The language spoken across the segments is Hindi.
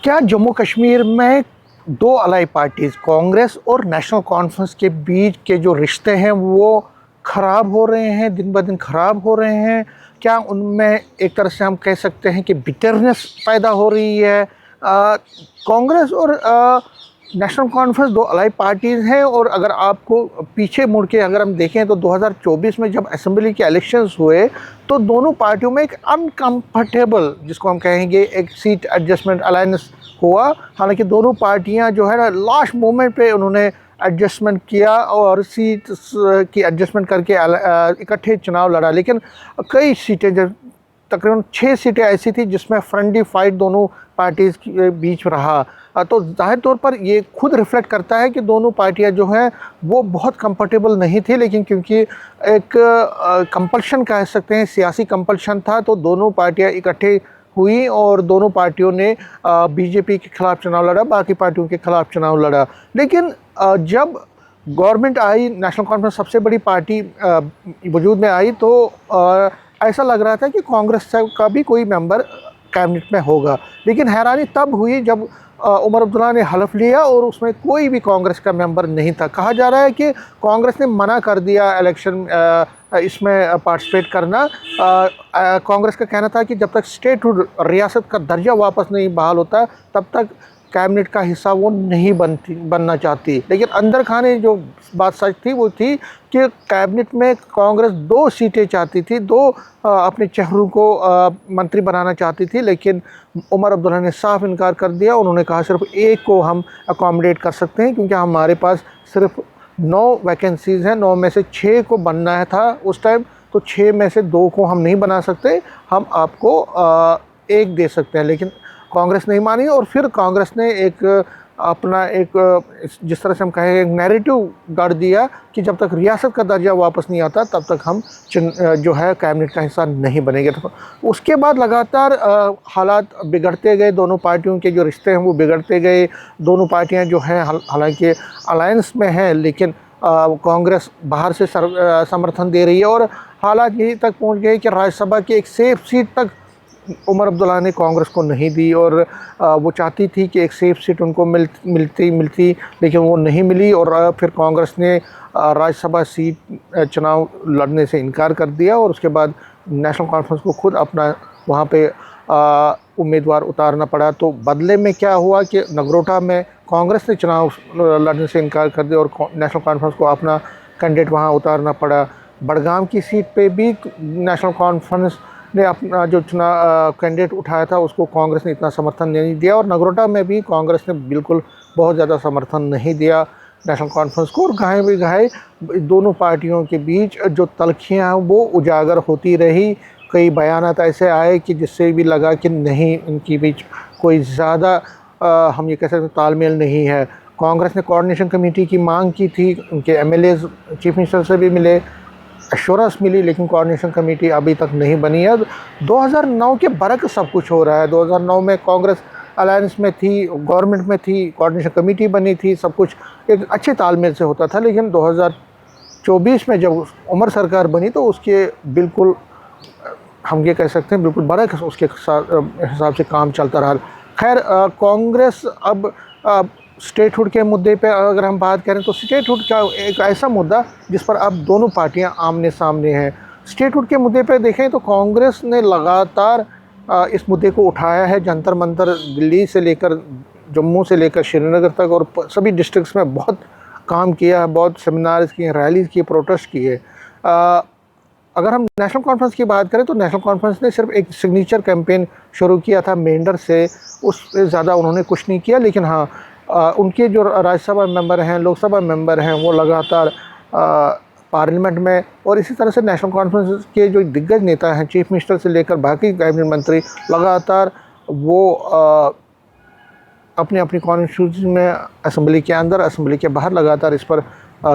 क्या जम्मू कश्मीर में दो अलाई पार्टीज़ कांग्रेस और नेशनल कॉन्फ्रेंस के बीच के जो रिश्ते हैं वो ख़राब हो रहे हैं, दिन ब दिन ख़राब हो रहे हैं? क्या उनमें एक तरह से हम कह सकते हैं कि बिटरनेस पैदा हो रही है? कांग्रेस और नेशनल कॉन्फ्रेंस दो अलाई पार्टीज़ हैं, और अगर आपको पीछे मुड़ के अगर हम देखें तो 2024 में जब असेंबली के इलेक्शंस हुए तो दोनों पार्टियों में एक अनकम्फर्टेबल, जिसको हम कहेंगे, एक सीट एडजस्टमेंट अलायंस हुआ। हालांकि दोनों पार्टियां जो है ना लास्ट मोमेंट पे उन्होंने एडजस्टमेंट किया और सीट की एडजस्टमेंट करके इकट्ठे चुनाव लड़ा। लेकिन कई सीटें, जब तकरीबन 6 सीटें ऐसी थी जिसमें फ्रेंडली फाइट दोनों पार्टीज़ के बीच रहा, तो ज़ाहिर तौर पर ये खुद रिफ्लेक्ट करता है कि दोनों पार्टियां जो हैं वो बहुत कंफर्टेबल नहीं थी। लेकिन क्योंकि एक कंपल्शन कह सकते हैं, सियासी कंपल्शन था, तो दोनों पार्टियां इकट्ठे हुई और दोनों पार्टियों ने बीजेपी के ख़िलाफ़ चुनाव लड़ा, बाकी पार्टियों के ख़िलाफ़ चुनाव लड़ा। लेकिन जब गवर्नमेंट आई, नेशनल कॉन्फ्रेंस सबसे बड़ी पार्टी वजूद में आई, तो ऐसा लग रहा था कि कांग्रेस का भी कोई मेंबर कैबिनेट में होगा। लेकिन हैरानी तब हुई जब उमर अब्दुल्ला ने हलफ लिया और उसमें कोई भी कांग्रेस का मेंबर नहीं था। कहा जा रहा है कि कांग्रेस ने मना कर दिया इलेक्शन इसमें पार्टिसिपेट करना। कांग्रेस का कहना था कि जब तक स्टेटहुड, रियासत का दर्जा वापस नहीं बहाल होता, तब तक कैबिनेट का हिस्सा वो नहीं बनना चाहती। लेकिन अंदर खाने जो बात सच थी वो थी कि कैबिनेट में कांग्रेस 2 सीटें चाहती थी, 2 अपने चेहरों को मंत्री बनाना चाहती थी। लेकिन उमर अब्दुल्ला ने साफ इनकार कर दिया। उन्होंने कहा सिर्फ एक को हम अकोमोडेट कर सकते हैं, क्योंकि हमारे पास सिर्फ 9 वैकेंसीज़ हैं, 9 में से 6 को बनना है था उस टाइम, तो 6 में से 2 को हम नहीं बना सकते, हम आपको 1 दे सकते हैं। लेकिन कांग्रेस नहीं मानी और फिर कांग्रेस ने एक अपना एक, जिस तरह से हम कहें, एक नैरेटिव गढ़ दिया कि जब तक रियासत का दर्जा वापस नहीं आता तब तक हम जो है कैबिनेट का हिस्सा नहीं बनेंगे। तो उसके बाद लगातार हालात बिगड़ते गए, दोनों पार्टियों के जो रिश्ते हैं वो बिगड़ते गए। दोनों पार्टियां जो हैं हालांकि अलायंस में हैं, लेकिन कांग्रेस बाहर से समर्थन दे रही है, और हालात यही तक पहुँच गए कि राज्यसभा की एक सेफ सीट तक उमर अब्दुल्ला ने कांग्रेस को नहीं दी। और वो चाहती थी कि एक सेफ सीट उनको मिलती, लेकिन वो नहीं मिली, और फिर कांग्रेस ने राज्यसभा सीट चुनाव लड़ने से इनकार कर दिया, और उसके बाद नेशनल कॉन्फ्रेंस को खुद अपना वहाँ पे उम्मीदवार उतारना पड़ा। तो बदले में क्या हुआ कि नगरोटा में कांग्रेस ने चुनाव लड़ने से इनकार कर दिया और नेशनल कॉन्फ्रेंस को अपना कैंडिडेट वहाँ उतारना पड़ा। बड़गाम की सीट पे भी नेशनल कॉन्फ्रेंस ने अपना जो चुनाव कैंडिडेट उठाया था उसको कांग्रेस ने इतना समर्थन नहीं दिया, और नगरोटा में भी कांग्रेस ने बिल्कुल बहुत ज़्यादा समर्थन नहीं दिया नेशनल कॉन्फ्रेंस को। और गाहे दोनों पार्टियों के बीच जो तल्खियाँ हैं वो उजागर होती रही। कई बयानात ऐसे आए कि जिससे भी लगा कि नहीं, इनके बीच कोई ज़्यादा हम ये कह सकते तालमेल नहीं है। कांग्रेस ने कोऑर्डिनेशन कमेटी की मांग की थी, उनके एमएलएज चीफ मिनिस्टर से भी मिले, एश्योरेंस मिली, लेकिन कोऑर्डिनेशन कमेटी अभी तक नहीं बनी है। 2009 के बरक सब कुछ हो रहा है। 2009 में कांग्रेस अलायंस में थी, गवर्नमेंट में थी, कोऑर्डिनेशन कमेटी बनी थी, सब कुछ एक अच्छे तालमेल से होता था। लेकिन 2024 में जब उमर सरकार बनी तो उसके बिल्कुल, हम ये कह सकते हैं, बिल्कुल बरक उसके हिसाब से काम चलता रहा। खैर, कांग्रेस अब स्टेटहुड के मुद्दे पे अगर हम बात करें तो स्टेटहुड का एक ऐसा मुद्दा जिस पर अब दोनों पार्टियां आमने सामने हैं। स्टेटहुड के मुद्दे पे देखें तो कांग्रेस ने लगातार इस मुद्दे को उठाया है। जंतर मंतर, दिल्ली से लेकर जम्मू से लेकर श्रीनगर तक और सभी डिस्ट्रिक्ट्स में बहुत काम किया है, बहुत सेमिनार्स किए, रैलीज़ किए, प्रोटेस्ट किए। अगर हम नेशनल कॉन्फ्रेंस की बात करें तो नेशनल कॉन्फ्रेंस ने सिर्फ एक सिग्नेचर कैंपेन शुरू किया था मेंढर से, उससे ज़्यादा उन्होंने कुछ नहीं किया। लेकिन हाँ, उनके जो राज्यसभा मेंबर हैं, लोकसभा मेंबर हैं, वो लगातार पार्लियामेंट में, और इसी तरह से नेशनल कॉन्फ्रेंस के जो दिग्गज नेता हैं, चीफ मिनिस्टर से लेकर बाकी कैबिनेट मंत्री, लगातार वो अपनी अपनी कॉन्स्टिट्यूंसी में, असेंबली के अंदर, असेंबली के बाहर लगातार इस पर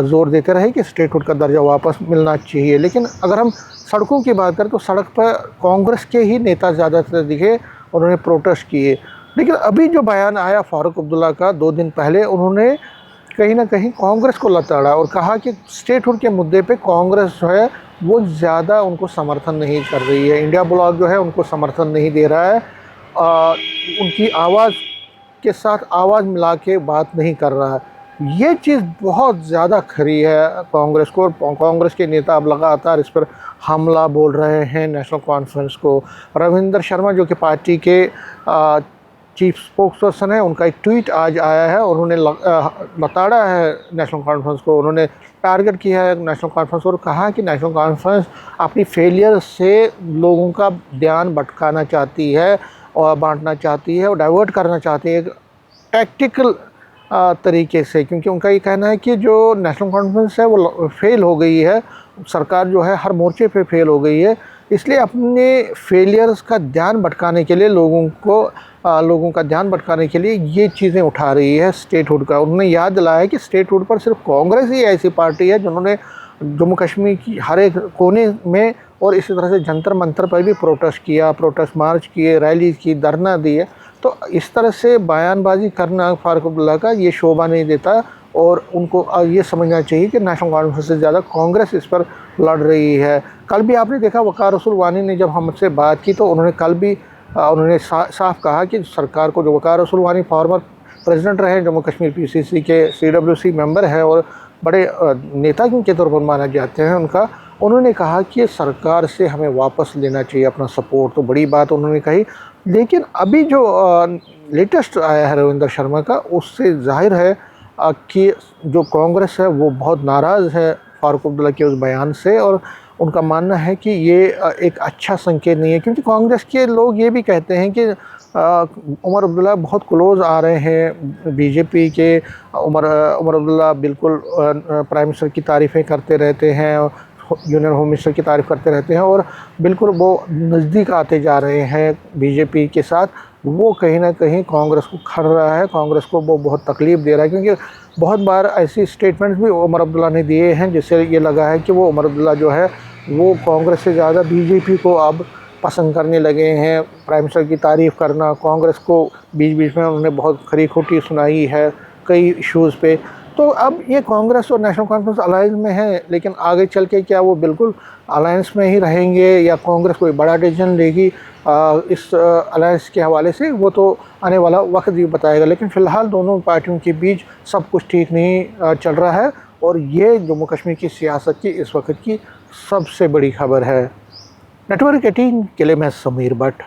ज़ोर देते रहे कि स्टेटहुड का दर्जा वापस मिलना चाहिए। लेकिन अगर हम सड़कों की बात करें तो सड़क पर कांग्रेस के ही नेता ज़्यादातर दिखे, उन्होंने प्रोटेस्ट किए। लेकिन अभी जो बयान आया फारूक अब्दुल्ला का 2 दिन पहले, उन्होंने कहीं ना कहीं कांग्रेस को लताड़ा और कहा कि स्टेटहुड के मुद्दे पे कांग्रेस जो है वो ज़्यादा उनको समर्थन नहीं कर रही है, इंडिया ब्लॉक जो है उनको समर्थन नहीं दे रहा है। उनकी आवाज़ के साथ आवाज़ मिला के बात नहीं कर रहा है। ये चीज़ बहुत ज़्यादा खरी है कांग्रेस को, और कांग्रेस के नेता अब लगातार इस पर हमला बोल रहे हैं नेशनल कॉन्फ्रेंस को। रविंदर शर्मा जो कि पार्टी के चीफ स्पोक्सपर्सन है, उनका एक ट्वीट आज आया है, उन्होंने बताड़ा है नेशनल कॉन्फ्रेंस को, उन्होंने टारगेट किया है नेशनल कॉन्फ्रेंस और कहा कि नेशनल कॉन्फ्रेंस अपनी फेलियर से लोगों का ध्यान भटकाना चाहती है और बांटना चाहती है और डाइवर्ट करना चाहती है टैक्टिकल तरीके से, क्योंकि उनका ये कहना है कि जो नेशनल कॉन्फ्रेंस है वो फेल हो गई है, सरकार जो है हर मोर्चे पे फेल हो गई है, इसलिए अपने फेलियर्स का ध्यान भटकाने के लिए लोगों का ध्यान भटकाने के लिए ये चीज़ें उठा रही है स्टेटहुड का। उन्होंने याद दिलाया कि स्टेटहुड पर सिर्फ कांग्रेस ही ऐसी पार्टी है जिन्होंने जम्मू कश्मीर की हर एक कोने में और इसी तरह से जंतर मंतर पर भी प्रोटेस्ट किया, प्रोटेस्ट मार्च किए, रैली की, धरना दिए। तो इस तरह से बयानबाजी करना फारूक अब्दुल्ला का ये शोभा नहीं देता और उनको ये समझना चाहिए कि नेशनल कॉन्फ्रेंस से ज़्यादा कांग्रेस इस पर लड़ रही है। कल भी आपने देखा वक़ार रसूल वानी ने जब हमसे बात की तो उन्होंने कल भी उन्होंने साफ कहा कि सरकार को, जो वक़ार रसूल वानी फॉर्मर प्रेसिडेंट रहे जम्मू कश्मीर पीसीसी के, CWC मेंबर है और बड़े नेता के तौर पर माना जाते हैं उनका, उन्होंने कहा कि सरकार से हमें वापस लेना चाहिए अपना सपोर्ट, तो बड़ी बात उन्होंने कही। लेकिन अभी जो लेटेस्ट आया है रविंदर शर्मा का, उससे जाहिर है कि जो कांग्रेस है वो बहुत नाराज़ है फारूक अब्दुल्ला के उस बयान से और उनका मानना है कि ये एक अच्छा संकेत नहीं है, क्योंकि कांग्रेस के लोग ये भी कहते हैं कि उमर अब्दुल्ला बहुत क्लोज़ आ रहे हैं बीजेपी के। उमर अब्दुल्ला बिल्कुल प्राइम मिनिस्टर की तारीफ़ें करते रहते हैं, यूनियन होम मिनिस्टर की तारीफ़ करते रहते हैं और बिल्कुल वो नज़दीक आते जा रहे हैं बीजेपी के साथ। वो कहीं ना कहीं कांग्रेस को खर रहा है, कांग्रेस को वो बहुत तकलीफ़ दे रहा है, क्योंकि बहुत बार ऐसी स्टेटमेंट्स भी उमर अब्दुल्ला ने दिए हैं जिससे ये लगा है कि वो उमर अब्दुल्ला जो है वो कांग्रेस से ज़्यादा बीजेपी को अब पसंद करने लगे हैं। प्राइम मिनिस्टर की तारीफ़ करना, कांग्रेस को बीच बीच में उन्होंने बहुत खरी खोटी सुनाई है कई इश्यूज़ पे। तो अब ये कांग्रेस और नेशनल कॉन्फ्रेंस अलायंस में है, लेकिन आगे चल के क्या वो बिल्कुल अलायंस में ही रहेंगे या कांग्रेस कोई बड़ा डिसीजन लेगी इस अलायंस के हवाले से, वो तो आने वाला वक्त ही बताएगा। लेकिन फ़िलहाल दोनों पार्टियों के बीच सब कुछ ठीक नहीं चल रहा है और ये जम्मू कश्मीर की सियासत की इस वक्त की सबसे बड़ी खबर है। नेटवर्क 18 के लिए मैं समीर भट्ट।